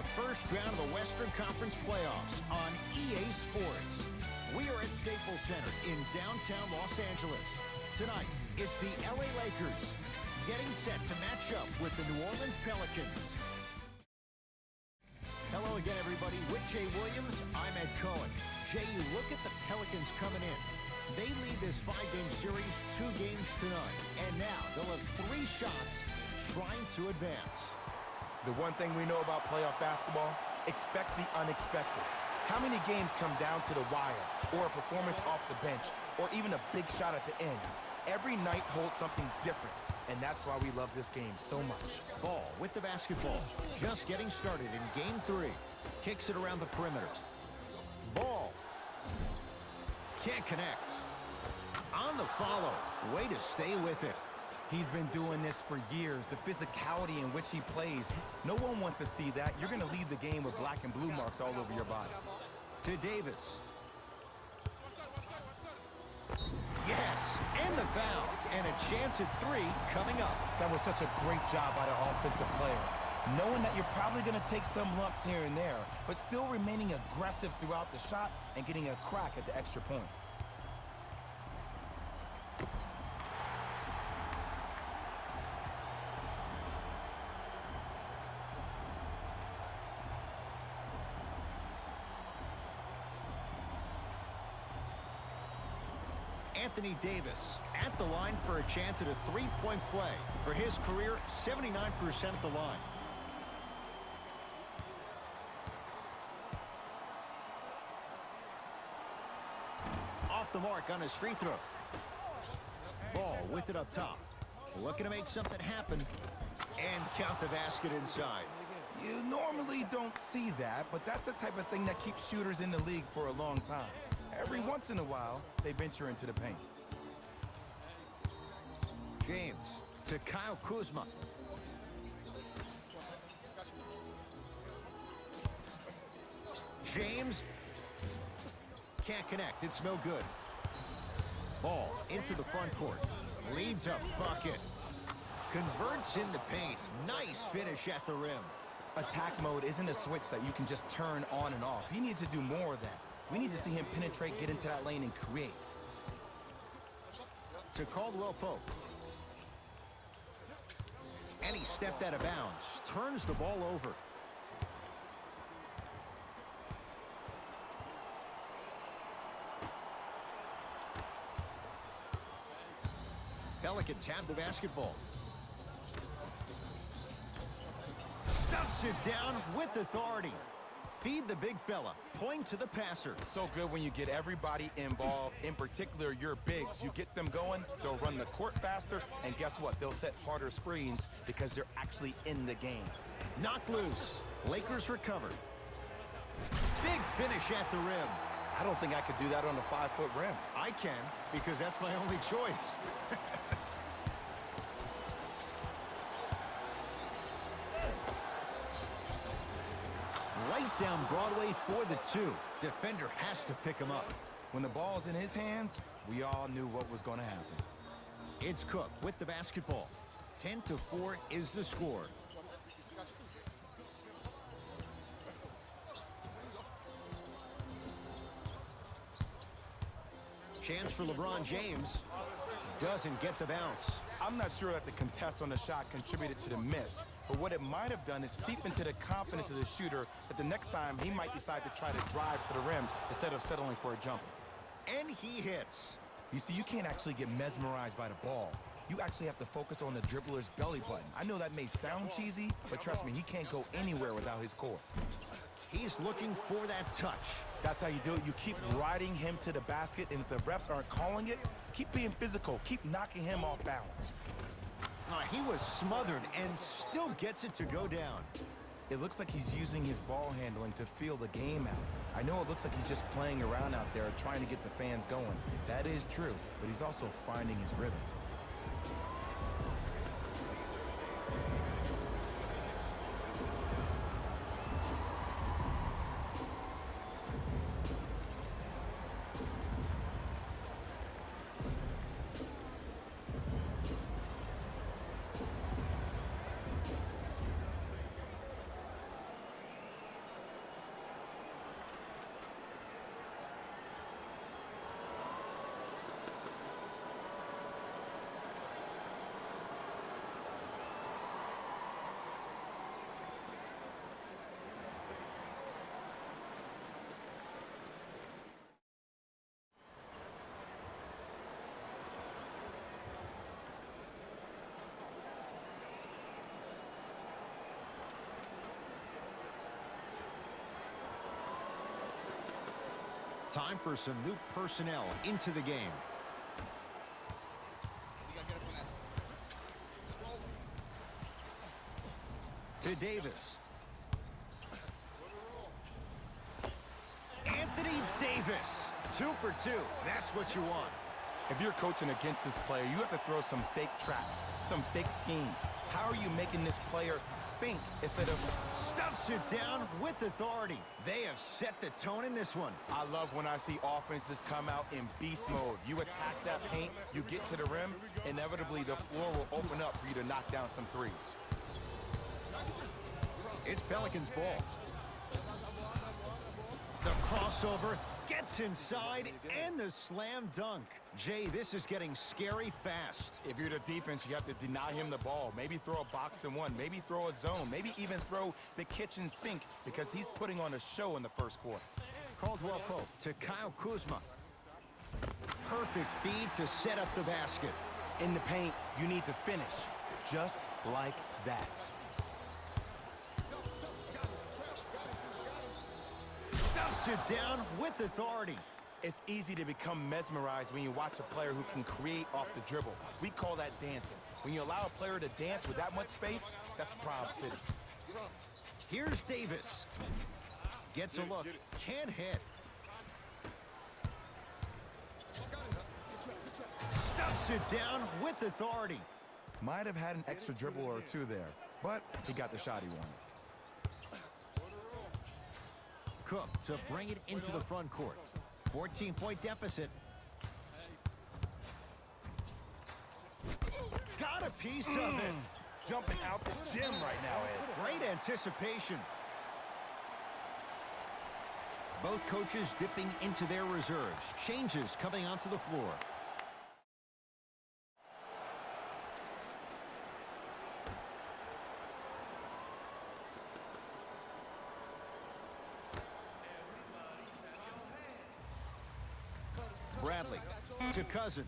the first round of the Western Conference playoffs on EA Sports. We are at Staples Center in downtown Los Angeles. Tonight, it's the LA Lakers getting set to match up with the New Orleans Pelicans. Hello again, everybody. With Jay Williams, I'm Ed Cohen. Jay, you look at the Pelicans coming in. They lead this 5-game series 2 games tonight. And now they'll have 3 shots trying to advance. The one thing we know about playoff basketball, expect the unexpected. How many games come down to the wire, or a performance off the bench, or even a big shot at the end? Every night holds something different, and that's why we love this game so much. Ball with the basketball. Just getting started in Game 3. Kicks it around the perimeter. Ball. Can't connect. On the follow. Way to stay with it. He's been doing this for years. The physicality in which he plays, no one wants to see that. You're going to leave the game with black and blue marks all over your body. To Davis. Yes, and the foul. And a chance at 3 coming up. That was such a great job by the offensive player. Knowing that you're probably going to take some lumps here and there, but still remaining aggressive throughout the shot and getting a crack at the extra point. Anthony Davis at the line for a chance at a 3-point play. For his career, 79% at the line. Off the mark on his free throw. Ball with it up top. Looking to make something happen. And count the basket inside. You normally don't see that, but that's the type of thing that keeps shooters in the league for a long time. Every once in a while, they venture into the paint. James to Kyle Kuzma. James can't connect. It's no good. Ball into the front court. Leads a bucket. Converts in the paint. Nice finish at the rim. Attack mode isn't a switch that you can just turn on and off. He needs to do more of that. We need to see him penetrate, get into that lane, and create. To Caldwell Pope. And he stepped out of bounds. Turns the ball over. Pelicans have the basketball. Stuffs it down with authority. Feed the big fella. Point to the passer. So good when you get everybody involved, in particular your bigs. You get them going, they'll run the court faster, and guess what? They'll set harder screens because they're actually in the game. Knocked loose. Lakers recovered. Big finish at the rim. I don't think I could do that on a 5-foot rim. I can, because that's my only choice. Right down Broadway for the 2. Defender has to pick him up. When the ball's in his hands, we all knew what was going to happen. It's Cook with the basketball. 10-4 is the score. Chance for LeBron James. Doesn't get the bounce. I'm not sure that the contest on the shot contributed to the miss, but what it might have done is seep into the confidence of the shooter that the next time he might decide to try to drive to the rim instead of settling for a jumper. And he hits. You see, you can't actually get mesmerized by the ball. You actually have to focus on the dribbler's belly button. I know that may sound cheesy, but trust me, he can't go anywhere without his core. He's looking for that touch. That's how you do it. You keep riding him to the basket, and if the refs aren't calling it, keep being physical. Keep knocking him off balance. He was smothered and still gets it to go down. It looks like he's using his ball handling to feel the game out. I know it looks like he's just playing around out there trying to get the fans going. That is true, but he's also finding his rhythm. Time for some new personnel into the game. To Davis. Anthony Davis. 2 for 2. That's what you want. If you're coaching against this player, you have to throw some fake traps, some fake schemes. How are you making this player think instead of... Stuffs it down with authority. They have set the tone in this one. I love when I see offenses come out in beast mode. You attack that paint, you get to the rim, inevitably the floor will open up for you to knock down some threes. It's Pelicans ball. The crossover gets inside and the slam dunk. Jay, this is getting scary fast. If you're the defense, you have to deny him the ball. Maybe throw a box and one. Maybe throw a zone. Maybe even throw the kitchen sink because he's putting on a show in the first quarter. Caldwell Pope to Kyle Kuzma. Perfect feed to set up the basket. In the paint, you need to finish just like that. Stuffs it down with authority. It's easy to become mesmerized when you watch a player who can create off the dribble. We call that dancing. When you allow a player to dance with that much space, that's Proud City. Here's Davis. Gets a look. Can't hit. Stuffs it down with authority. Might have had an extra dribble or two there, but he got the shot he wanted. Cook to bring it into the front court. 14-point deficit. Got a piece of it. Jumping out the gym right now, Ed. Great anticipation. Both coaches dipping into their reserves. Changes coming onto the floor. Bradley to Cousins.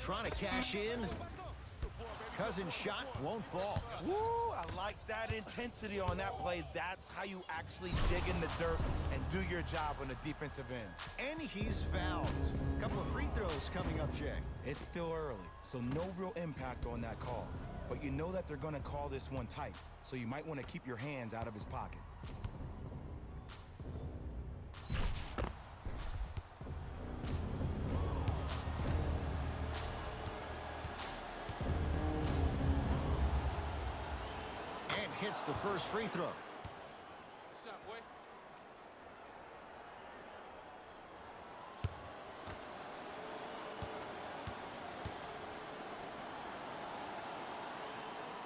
Trying to cash in. Cousins' shot won't fall. Woo, I like that intensity on that play. That's how you actually dig in the dirt and do your job on the defensive end. And he's fouled. A couple of free throws coming up, Jay. It's still early, so no real impact on that call. But you know that they're going to call this one tight, so you might want to keep your hands out of his pocket. Hits the first free throw.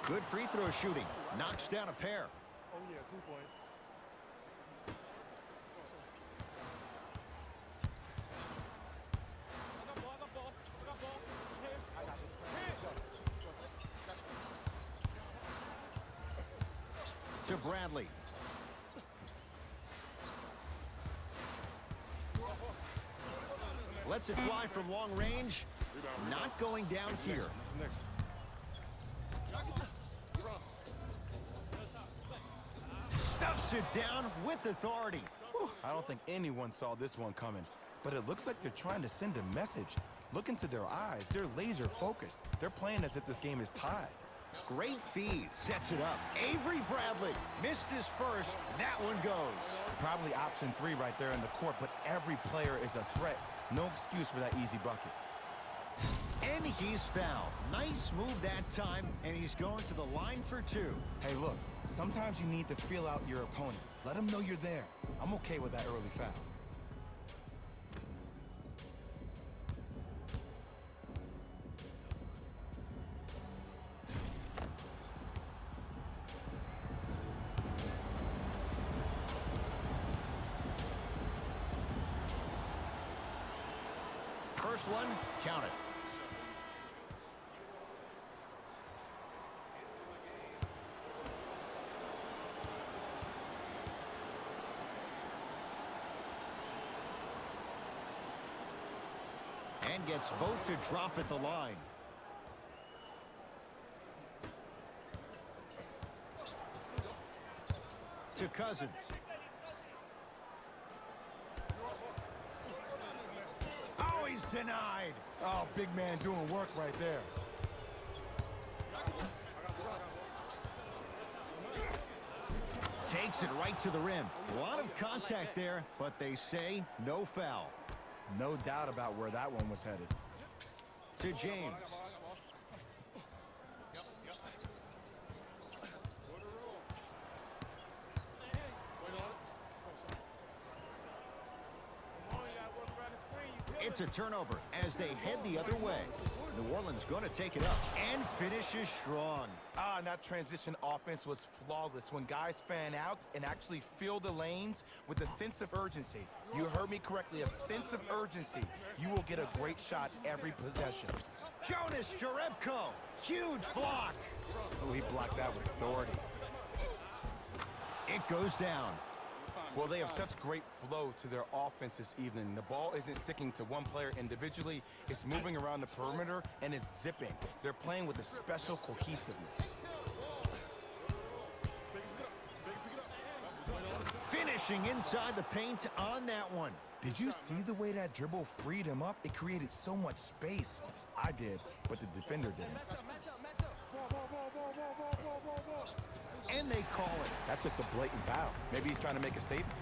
Good free throw shooting. Knocks down a pair. Oh, yeah, 2 points. To Bradley. Lets it fly from long range. Not going down here. Stuffs it down with authority. Whew, I don't think anyone saw this one coming, but it looks like they're trying to send a message. Look into their eyes. They're laser focused. They're playing as if this game is tied. Great feed, sets it up. Avery Bradley missed his first. That one goes. Probably option 3 right there in the court, but every player is a threat. No excuse for that easy bucket. And he's fouled. Nice move that time, and he's going to the line for 2. Hey, look, sometimes you need to feel out your opponent. Let them know you're there. I'm okay with that early foul. First one, count it. And gets both to drop at the line. To Cousins. Denied. Oh, big man doing work right there. Takes it right to the rim. A lot of contact there, but they say no foul. No doubt about where that one was headed. To James. It's a turnover as they head the other way. New Orleans going to take it up and finishes strong. And that transition offense was flawless when guys fan out and actually fill the lanes with a sense of urgency. You heard me correctly, a sense of urgency. You will get a great shot every possession. Jonas Jerebko, huge block. Oh, he blocked that with authority. It goes down. Well, they have such great flow to their offense this evening. The ball isn't sticking to one player individually. It's moving around the perimeter, and it's zipping. They're playing with a special cohesiveness. Finishing inside the paint on that one. Did you see the way that dribble freed him up? It created so much space. I did, but the defender didn't. And they call it. That's just a blatant foul. Maybe he's trying to make a statement.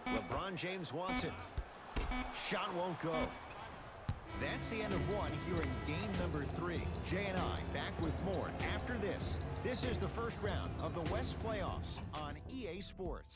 LeBron James wants it. Shot won't go. That's the end of one here in game number 3. Jay and I back with more after this. This is the first round of the West playoffs on EA Sports.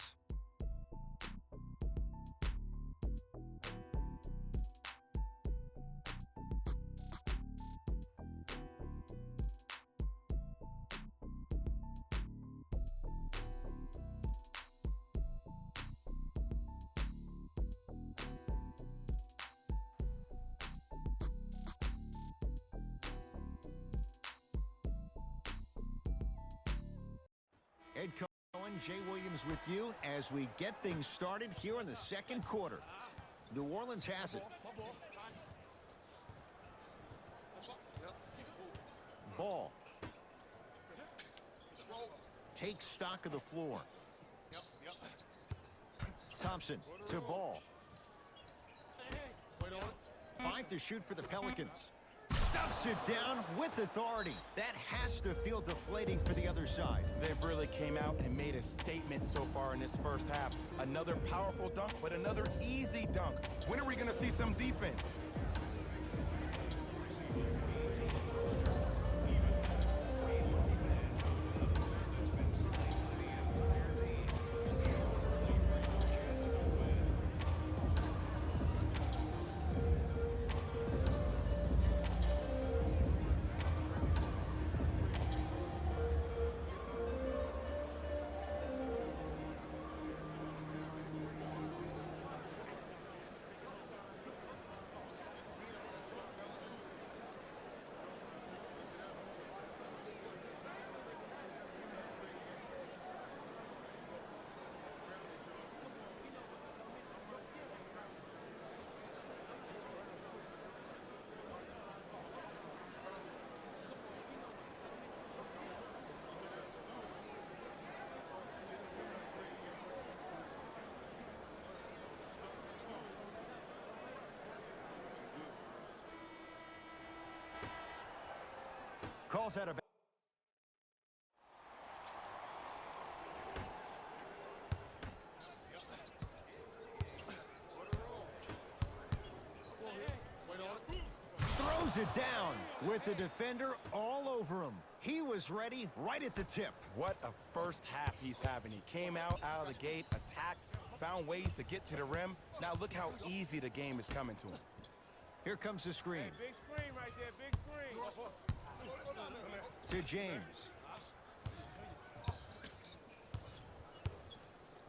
Ed Cohen, Jay Williams with you as we get things started here in the second quarter. New Orleans has it. Ball. Takes stock of the floor. Thompson to Ball. 5 to shoot for the Pelicans. Stuffs it down with authority. That has to feel deflating for the other side. They really came out and made a statement so far in this first half. Another powerful dunk, but another easy dunk. When are we going to see some defense? Calls out a throws it down with the defender all over him. He was ready right at the tip. What a first half he's having. He came out of the gate, attacked, found ways to get to the rim. Now look how easy the game is coming to him. Here comes the screen. Hey, big screen right there, big screen. To James.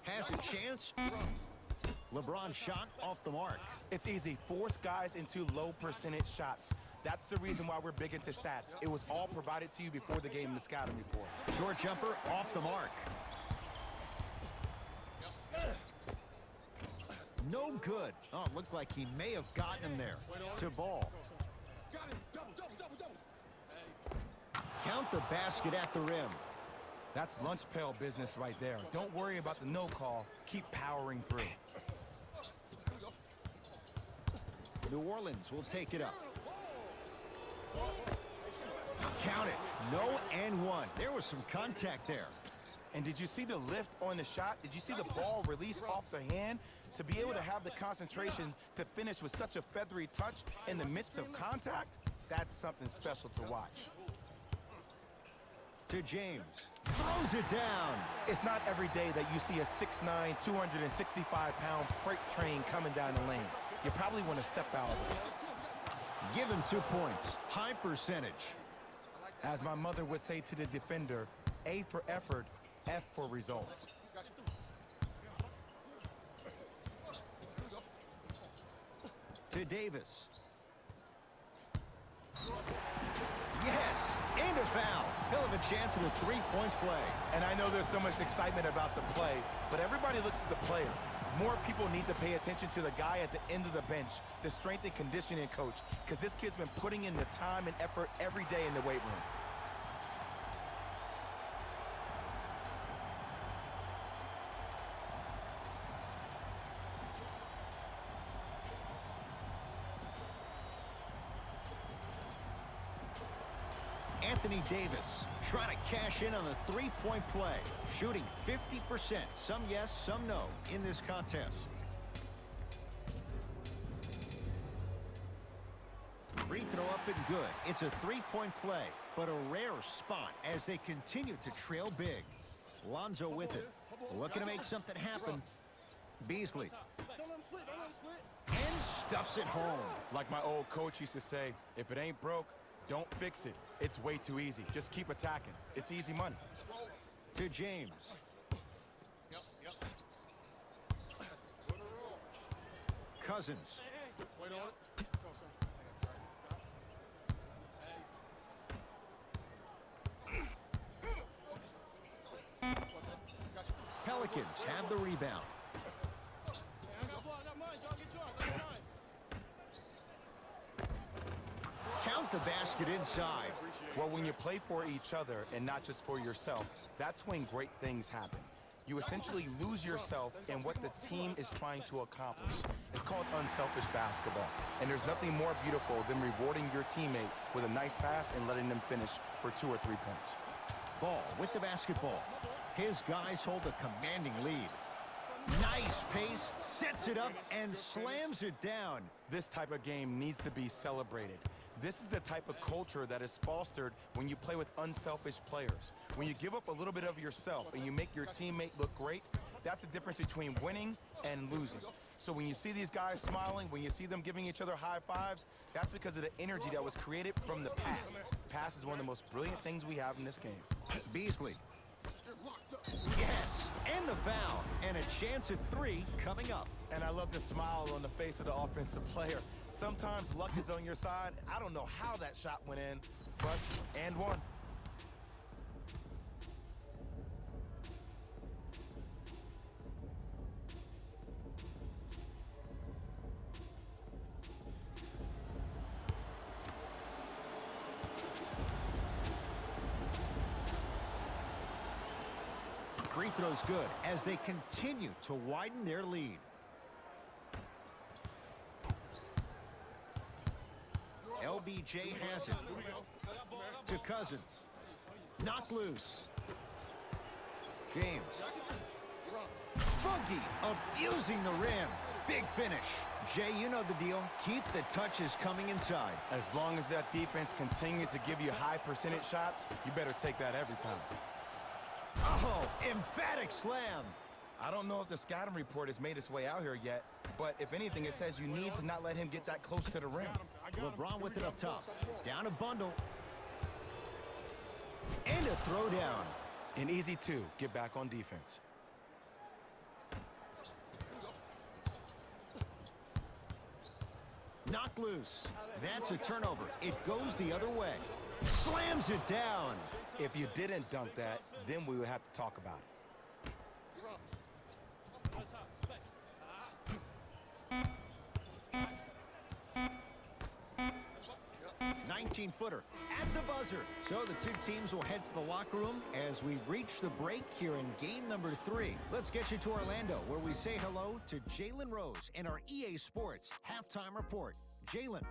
Has a chance. LeBron shot off the mark. It's easy. Force guys into low percentage shots. That's the reason why we're big into stats. It was all provided to you before the game in the scouting report. Short jumper off the mark. No good. Oh, it looked like he may have gotten him there. To Ball. count the basket at the rim. That's lunch pail business right there. Don't worry about the no call. Keep powering through. New Orleans will take it up. Count it. No and one. There was some contact there. And did you see the lift on the shot? Did you see the ball release off the hand? To be able to have the concentration to finish with such a feathery touch in the midst of contact, that's something special to watch. To James. Throws it down. It's not every day that you see a 6'9", 265-pound freight train coming down the lane. You probably want to step out of it. Give him 2 points. High percentage. As my mother would say to the defender, A for effort, F for results. To Davis. Yes, and a foul. He'll have a chance at a three-point play. And I know there's so much excitement about the play, but everybody looks at the player. More people need to pay attention to the guy at the end of the bench, the strength and conditioning coach, because this kid's been putting in the time and effort every day in the weight room. Anthony Davis trying to cash in on the three-point play. Shooting 50%. Some yes, some no in this contest. Free throw up and good. It's a three-point play, but a rare spot as they continue to trail big. Lonzo with it. Looking to make something happen. Beasley. And stuffs it home. Like my old coach used to say, if it ain't broke, don't fix it. It's way too easy. Just keep attacking. It's easy money. To James. Cousins. Pelicans have the rebound. Count the basket inside. Well, when you play for each other and not just for yourself, that's when great things happen. You essentially lose yourself in what the team is trying to accomplish. It's called unselfish basketball. And there's nothing more beautiful than rewarding your teammate with a nice pass and letting them finish for 2 or 3 points. Ball with the basketball. His guys hold a commanding lead. Nice pace, sets it up, and slams it down. This type of game needs to be celebrated. This is the type of culture that is fostered when you play with unselfish players. When you give up a little bit of yourself and you make your teammate look great, that's the difference between winning and losing. So when you see these guys smiling, when you see them giving each other high fives, that's because of the energy that was created from the pass. Pass is one of the most brilliant things we have in this game. Beasley. Yes, and the foul, and a chance at 3 coming up. And I love the smile on the face of the offensive player. Sometimes luck is on your side. I don't know how that shot went in, but and one. Free throw's good as they continue to widen their lead. LBJ has it. To Cousins. Knocked loose. James. Boogie abusing the rim. Big finish. Jay, you know the deal. Keep the touches coming inside. As long as that defense continues to give you high percentage shots, you better take that every time. Oh, emphatic slam. I don't know if the scouting report has made its way out here yet, but if anything, it says you need to not let him get that close to the rim. LeBron with it up top. Down a bundle. And a throwdown. An easy 2, get back on defense. Knocked loose. That's a turnover. It goes the other way. Slams it down. If you didn't dunk that, then we would have to talk about it. 19 15-footer at the buzzer. So the two teams will head to the locker room as we reach the break here in game number 3. Let's get you to Orlando, where we say hello to Jalen Rose in our EA Sports Halftime Report. Jalen.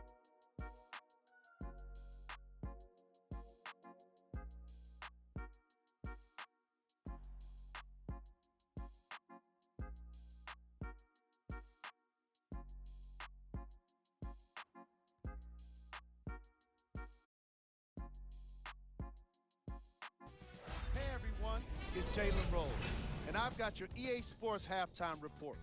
Hey everyone, it's Jalen Rose, and I've got your EA Sports Halftime Report.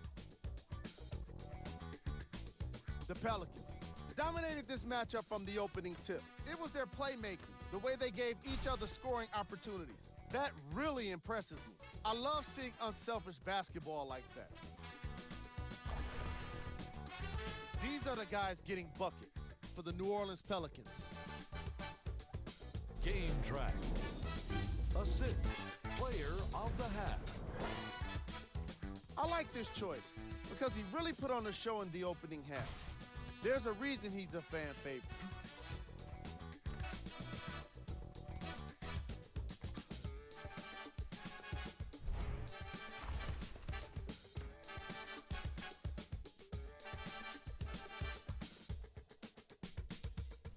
The Pelicans dominated this matchup from the opening tip. It was their playmaking, the way they gave each other scoring opportunities. That really impresses me. I love seeing unselfish basketball like that. These are the guys getting buckets for the New Orleans Pelicans. Game track. Assist. Player of the half. I like this choice because he really put on a show in the opening half. There's a reason he's a fan favorite.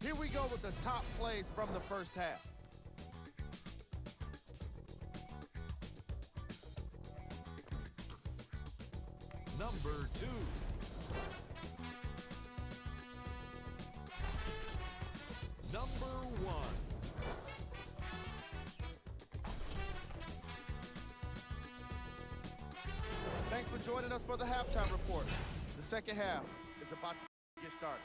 Here we go with the top plays from the first half. Number 2. Number 1. Thanks for joining us for the halftime report. The second half is about to get started.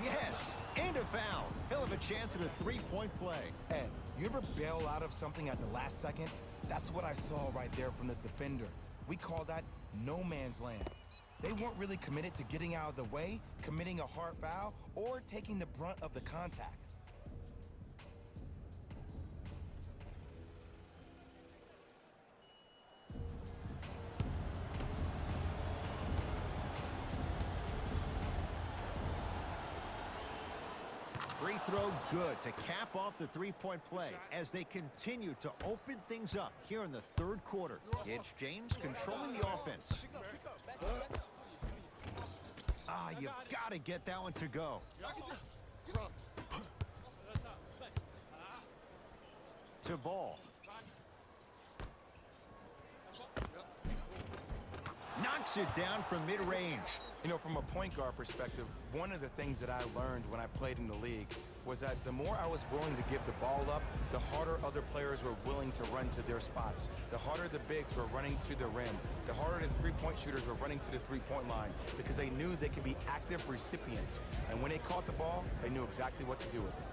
Yes, and a foul. He'll have a chance at a three-point play. Ed, you ever bail out of something at the last second? That's what I saw right there from the defender. We call that no man's land. They weren't really committed to getting out of the way, committing a hard foul, or taking the brunt of the contact. Free throw good to cap off the three-point play as they continue to open things up here in the third quarter. It's James controlling the offense. You've got to get that one to go. To ball. Knocks it down from mid-range. You know, from a point guard perspective, one of the things that I learned when I played in the league was that the more I was willing to give the ball up, the harder other players were willing to run to their spots. The harder the bigs were running to the rim. The harder the three-point shooters were running to the three-point line because they knew they could be active recipients. And when they caught the ball, they knew exactly what to do with it.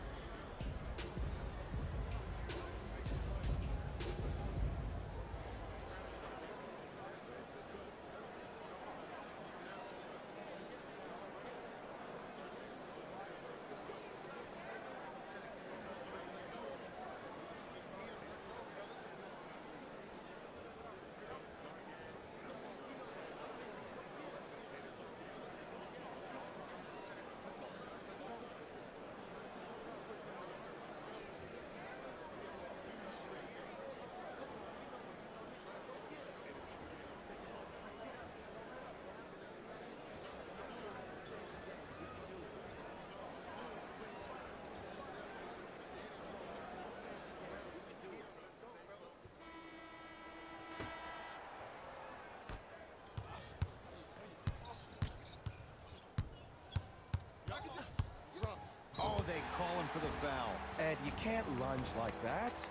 Oh, they call him for the foul. Ed, you can't lunge like that.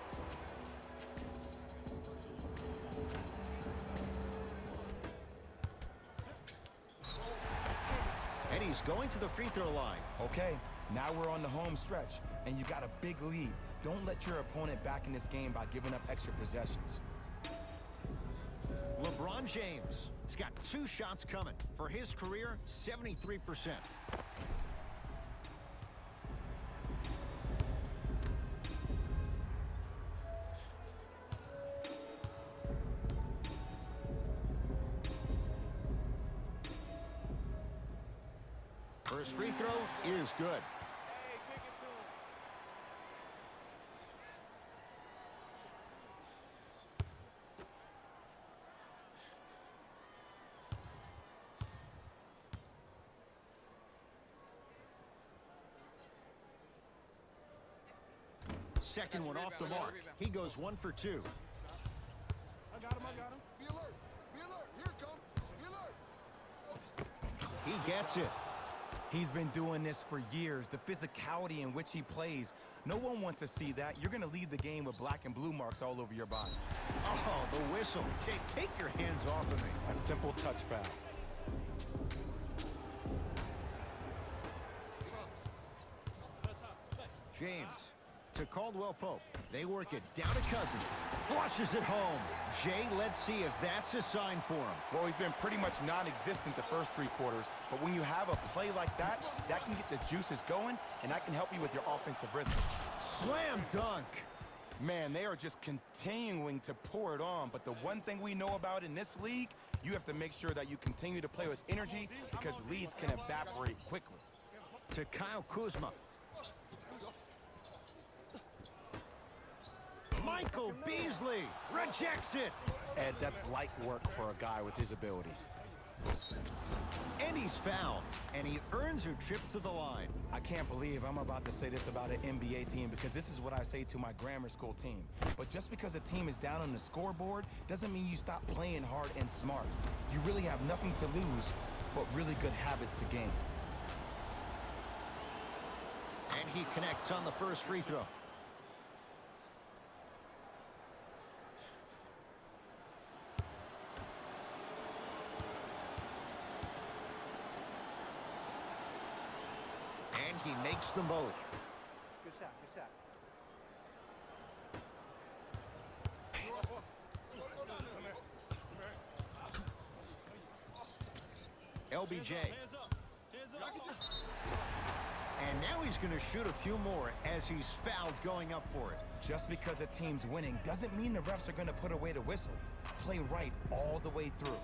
And he's going to the free throw line. Okay, now we're on the home stretch, and you got a big lead. Don't let your opponent back in this game by giving up extra possessions. LeBron James has got 2 shots coming. For his career, 73%. First free throw is good. Hey, kick it to him. Second one off the mark. He goes 1 for 2. I got him. Be alert. Here it comes. Be alert. He gets it. He's been doing this for years. The physicality in which he plays. No one wants to see that. You're going to leave the game with black and blue marks all over your body. Oh, the whistle. Jay, take your hands off of me. A simple touch foul. James to Caldwell Pope. They work it down to Cousins. Flushes it home. Jay, let's see if that's a sign for him. Well, he's been pretty much non-existent the first 3 quarters, but when you have a play like that, that can get the juices going, and that can help you with your offensive rhythm. Slam dunk. Man, they are just continuing to pour it on, but the one thing we know about in this league, you have to make sure that you continue to play with energy because leads can evaporate quickly. To Kyle Kuzma. Michael Beasley rejects it. Ed, that's light work for a guy with his ability. And he's fouled, and he earns a trip to the line. I can't believe I'm about to say this about an NBA team because this is what I say to my grammar school team. But just because a team is down on the scoreboard doesn't mean you stop playing hard and smart. You really have nothing to lose but really good habits to gain. And he connects on the first free throw. And he makes them both. Good shot, good shot. LBJ. And now he's going to shoot a few more as he's fouled going up for it. Just because a team's winning doesn't mean the refs are going to put away the whistle. Play right all the way through.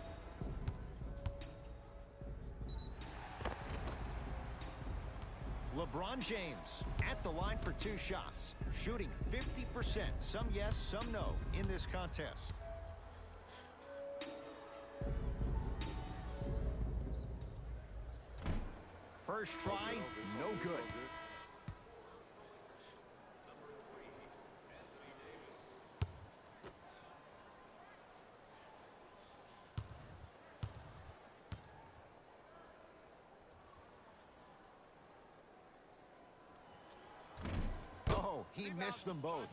LeBron James at the line for 2 shots, shooting 50%. Some yes, some no in this contest. First try, no good. Oh, he missed them both.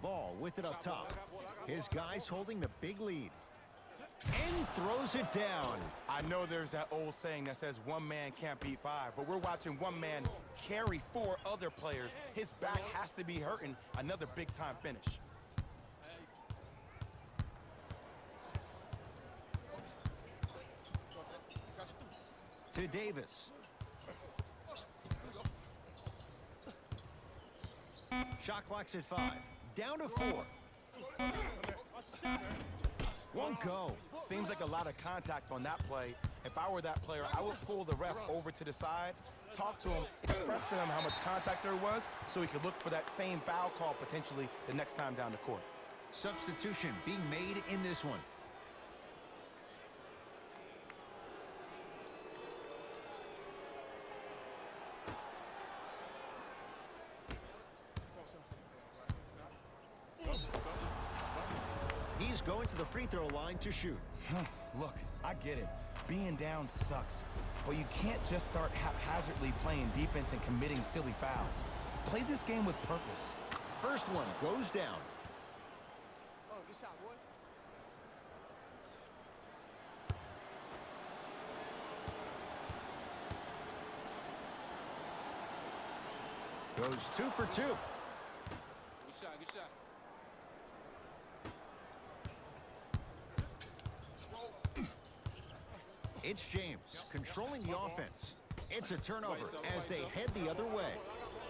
Ball with it up top. His guys holding the big lead. And throws it down. I know there's that old saying that says one man can't beat 5, but we're watching one man carry 4 other players. His back has to be hurting. Another big-time finish. To Davis. Shot clock's at 5. Down to 4. Won't go. Seems like a lot of contact on that play. If I were that player, I would pull the ref over to the side, talk to him, express to him how much contact there was so he could look for that same foul call potentially the next time down the court. Substitution being made in this one. He's going to the free throw line to shoot. Look, I get it. Being down sucks. But you can't just start haphazardly playing defense and committing silly fouls. Play this game with purpose. First one goes down. Oh, good shot, boy. Goes 2 for 2. Good shot, good shot. It's James controlling the offense. It's a turnover as they head the other way.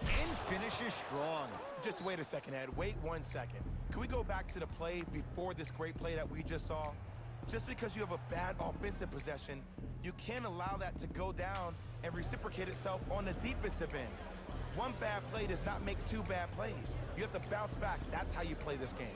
And finishes strong. Just wait a second, Ed. Wait 1 second. Can we go back to the play before this great play that we just saw? Just because you have a bad offensive possession, you can't allow that to go down and reciprocate itself on the defensive end. One bad play does not make two bad plays. You have to bounce back. That's how you play this game.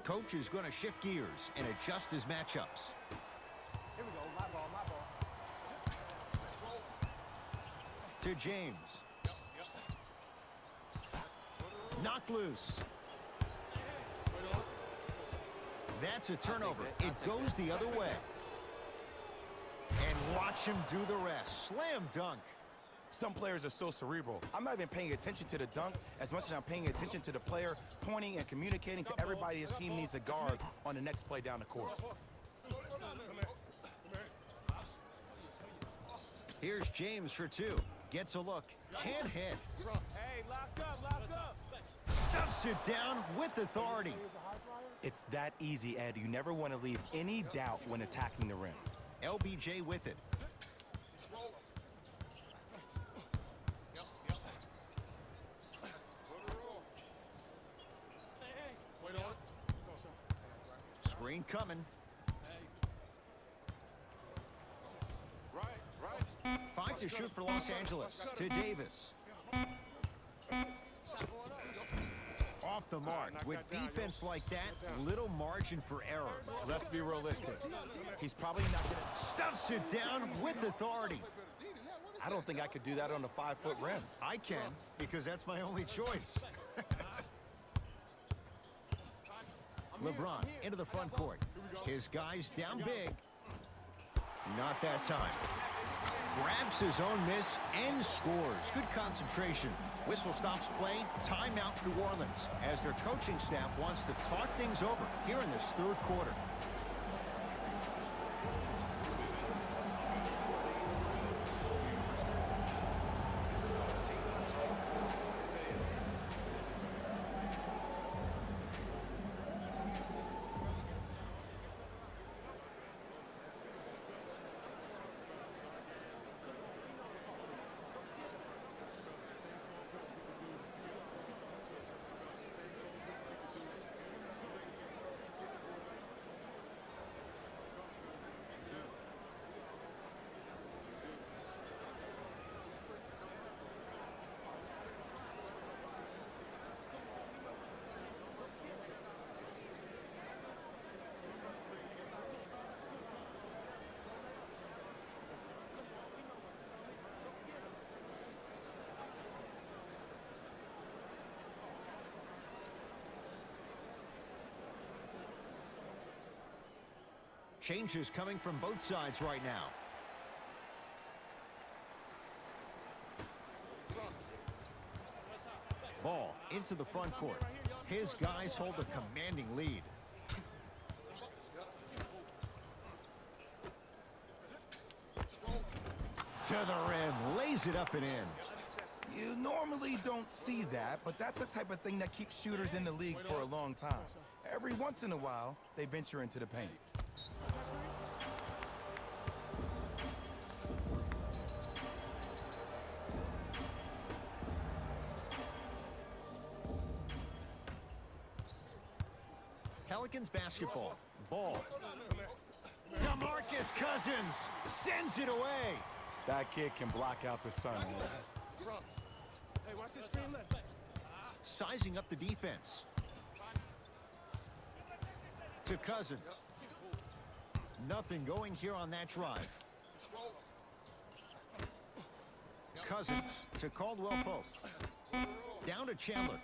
Coach is going to shift gears and adjust his matchups. Here we go. My ball, my ball. To James. Knocked loose. That's a turnover. It goes the other way. And watch him do the rest. Slam dunk. Some players are so cerebral. I'm not even paying attention to the dunk as much as I'm paying attention to the player pointing and communicating to everybody his team needs a guard on the next play down the court. Here's James for two. Gets a look. Can't hit. Hey, lock up. Stuffs it down with authority. It's that easy, Ed. You never want to leave any doubt when attacking the rim. LBJ with it. Screen coming. Right. 5 to shoot for Los Angeles. To Davis. Off the mark. With defense like that, little margin for error. Let's be realistic. He's probably not going to... Stuffs it down with authority. I don't think I could do that on a 5-foot rim. I can, because that's my only choice. LeBron into the front court. His guys down big. Not that time. Grabs his own miss and scores. Good concentration. Whistle stops play. Timeout New Orleans as their coaching staff wants to talk things over here in this third quarter. Changes coming from both sides right now. Ball into the front court. His guys hold a commanding lead. To the rim, lays it up and in. You normally don't see that, but that's the type of thing that keeps shooters in the league for a long time. Every once in a while, they venture into the paint. Pelicans basketball. Ball. DeMarcus Cousins sends it away. That kid can block out the sun. Hey, watch this screen left. Sizing up the defense. To Cousins. Nothing going here on that drive. Cousins to Caldwell Pope. Down to Chandler.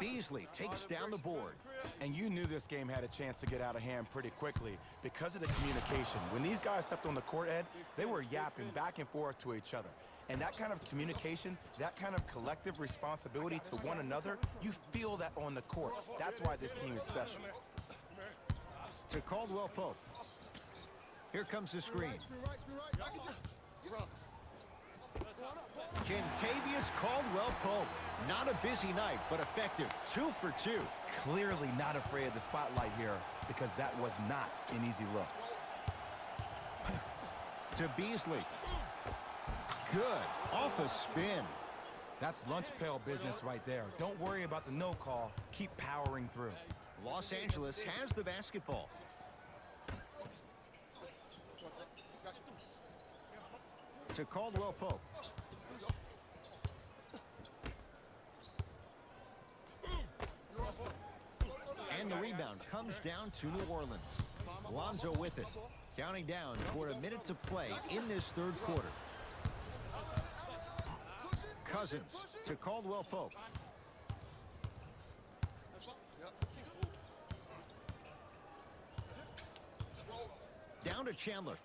Beasley takes down the board. And you knew this game had a chance to get out of hand pretty quickly because of the communication. When these guys stepped on the court, Ed, they were yapping back and forth to each other. And that kind of communication, that kind of collective responsibility to one another, you feel that on the court. That's why this team is special. To Caldwell Pope. Here comes the screen. Kentavious Caldwell Pope. Not a busy night, but effective. 2 for 2. Clearly not afraid of the spotlight here because that was not an easy look. To Beasley. Good. Off a spin. That's lunch pail business right there. Don't worry about the no call. Keep powering through. Los Angeles has the basketball. To Caldwell Pope. And the rebound comes down to New Orleans. Lonzo with it. Counting down for a minute to play in this third quarter. Cousins to Caldwell Pope. Down to Chandler.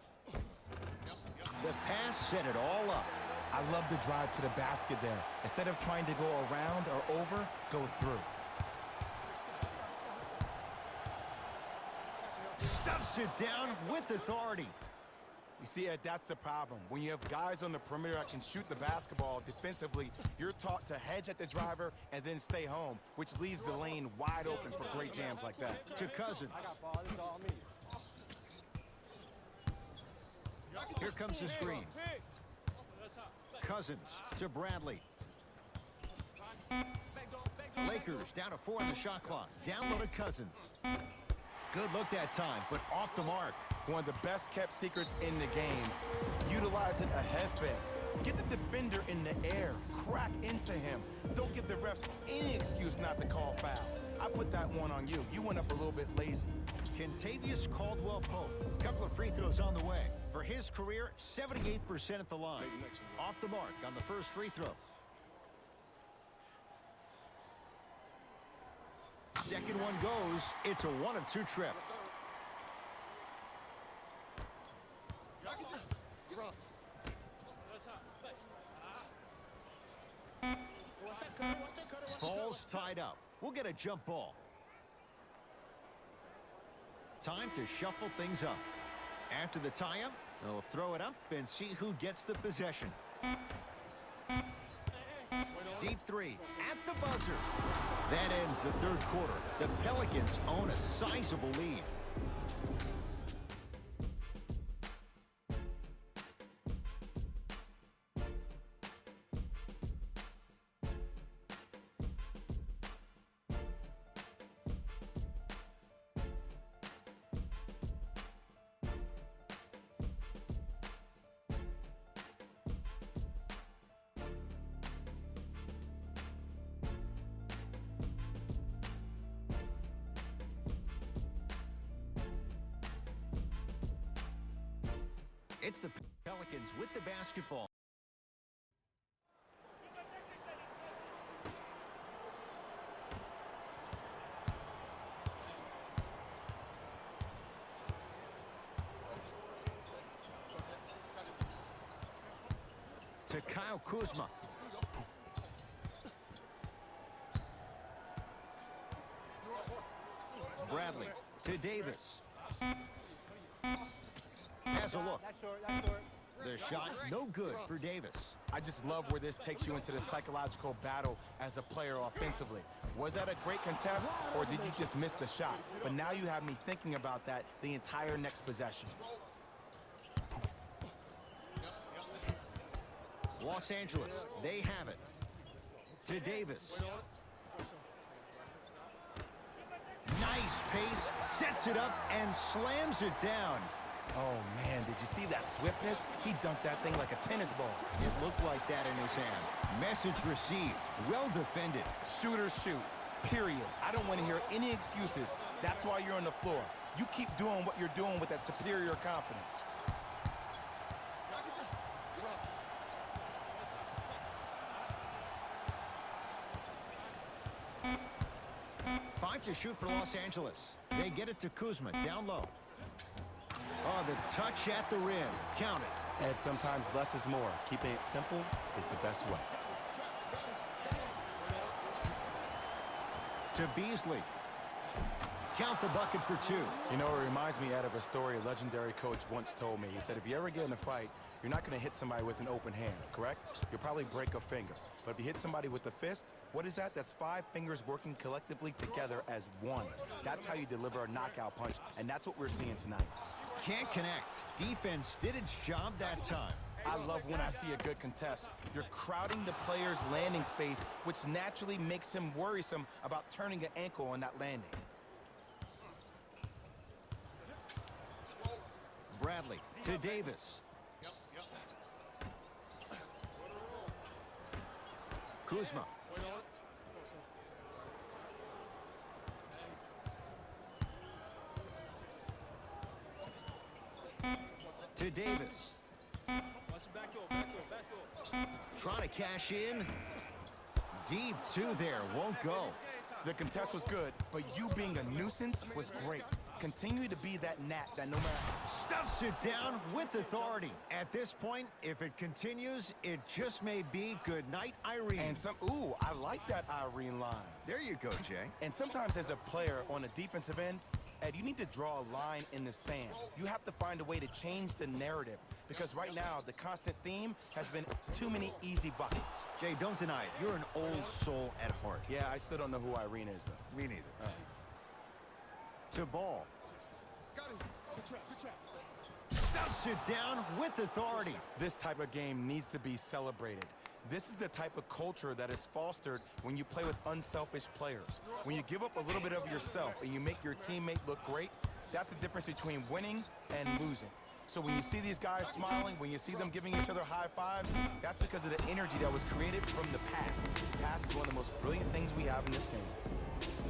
The pass set it all up. I love the drive to the basket there. Instead of trying to go around or over, go through. Stuffs it down with authority. You see, Ed, that's the problem. When you have guys on the perimeter that can shoot the basketball defensively, you're taught to hedge at the driver and then stay home, which leaves the lane wide open for great jams like that. To Cousins. Here comes the screen. Cousins to Bradley. Lakers down to 4 on the shot clock. Down low to Cousins. Good look that time, but off the mark. One of the best kept secrets in the game. Utilizing a head fake. Get the defender in the air. Crack into him. Don't give the refs any excuse not to call foul. I put that one on you. You went up a little bit lazy. Kentavious Caldwell Pope. Couple of free throws on the way. For his career, 78% at the line. Off the mark on the first free throw. Second one goes. It's a 1 of 2 trip. Ball's tied up. We'll get a jump ball. Time to shuffle things up. After the tie-up, they'll throw it up and see who gets the possession. Deep 3 at the buzzer. That ends the third quarter. The Pelicans own a sizable lead. It's the Pelicans with the basketball. To Kyle Kuzma. Bradley to Davis. Has a look. The shot no good for Davis. I just love where this takes you into the psychological battle as a player offensively. Was that a great contest, or did you just miss the shot? But now you have me thinking about that the entire next possession. Los Angeles, they have it. To Davis. Nice pace, sets it up and slams it down. Oh, man, did you see that swiftness? He dunked that thing like a tennis ball. It looked like that in his hand. Message received. Well defended. Shooters shoot, period. I don't want to hear any excuses. That's why you're on the floor. You keep doing what you're doing with that superior confidence. 5 to shoot for Los Angeles. They get it to Kuzma down low. Oh, the touch at the rim. Count it. And sometimes less is more. Keeping it simple is the best way. To Beasley. Count the bucket for 2. You know, it reminds me out of a story a legendary coach once told me. He said, if you ever get in a fight, you're not going to hit somebody with an open hand, correct? You'll probably break a finger. But if you hit somebody with a fist, what is that? That's 5 fingers working collectively together as one. That's how you deliver a knockout punch, and that's what we're seeing tonight. Can't connect. Defense did its job that time. I love when I see a good contest. You're crowding the player's landing space, which naturally makes him worrisome about turning an ankle on that landing. Bradley to Davis. Kuzma. To Davis. Trying to cash in. Deep 2 there. Won't go. The contest was good, but you being a nuisance was great. Continue to be that gnat that no matter... Stuffs it down with authority. At this point, if it continues, it just may be good night, Irene. And ooh, I like that Irene line. There you go, Jay. And sometimes as a player on a defensive end, Ed, you need to draw a line in the sand. You have to find a way to change the narrative. Because right now, the constant theme has been too many easy buckets. Jay, don't deny it. You're an old soul at heart. Yeah, I still don't know who Irene is, though. Me neither. To Ball. Got him. Good trap, good trap. Stuffs it down with authority. This type of game needs to be celebrated. This is the type of culture that is fostered when you play with unselfish players. When you give up a little bit of yourself and you make your teammate look great, that's the difference between winning and losing. So when you see these guys smiling, when you see them giving each other high fives, that's because of the energy that was created from the pass. Pass is one of the most brilliant things we have in this game.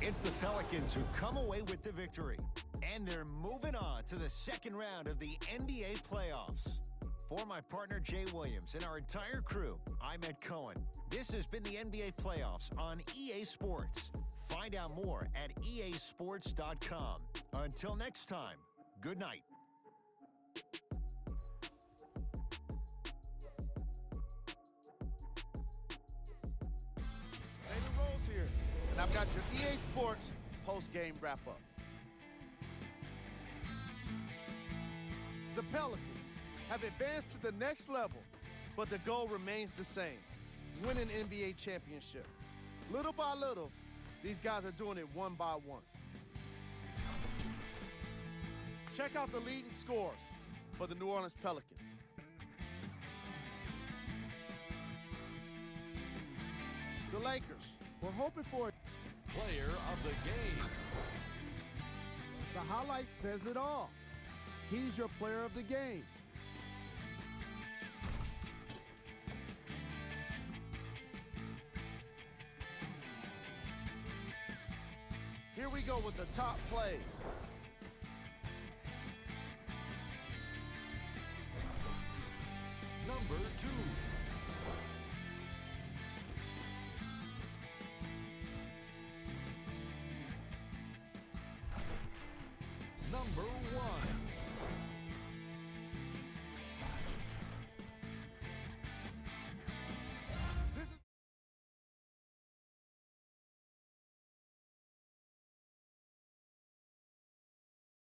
It's the Pelicans who come away with the victory. And they're moving on to the second round of the NBA playoffs. For my partner, Jay Williams, and our entire crew, I'm Ed Cohen. This has been the NBA playoffs on EA Sports. Find out more at easports.com. Until next time, good night. David Rose here, and I've got your EA Sports post-game wrap-up. The Pelicans have advanced to the next level, but the goal remains the same: win an NBA championship. Little by little, these guys are doing it one by one. Check out the leading scores for the New Orleans Pelicans. The Lakers, we're hoping for it. Player of the game. The highlight says it all. He's your player of the game. Here we go with the top plays.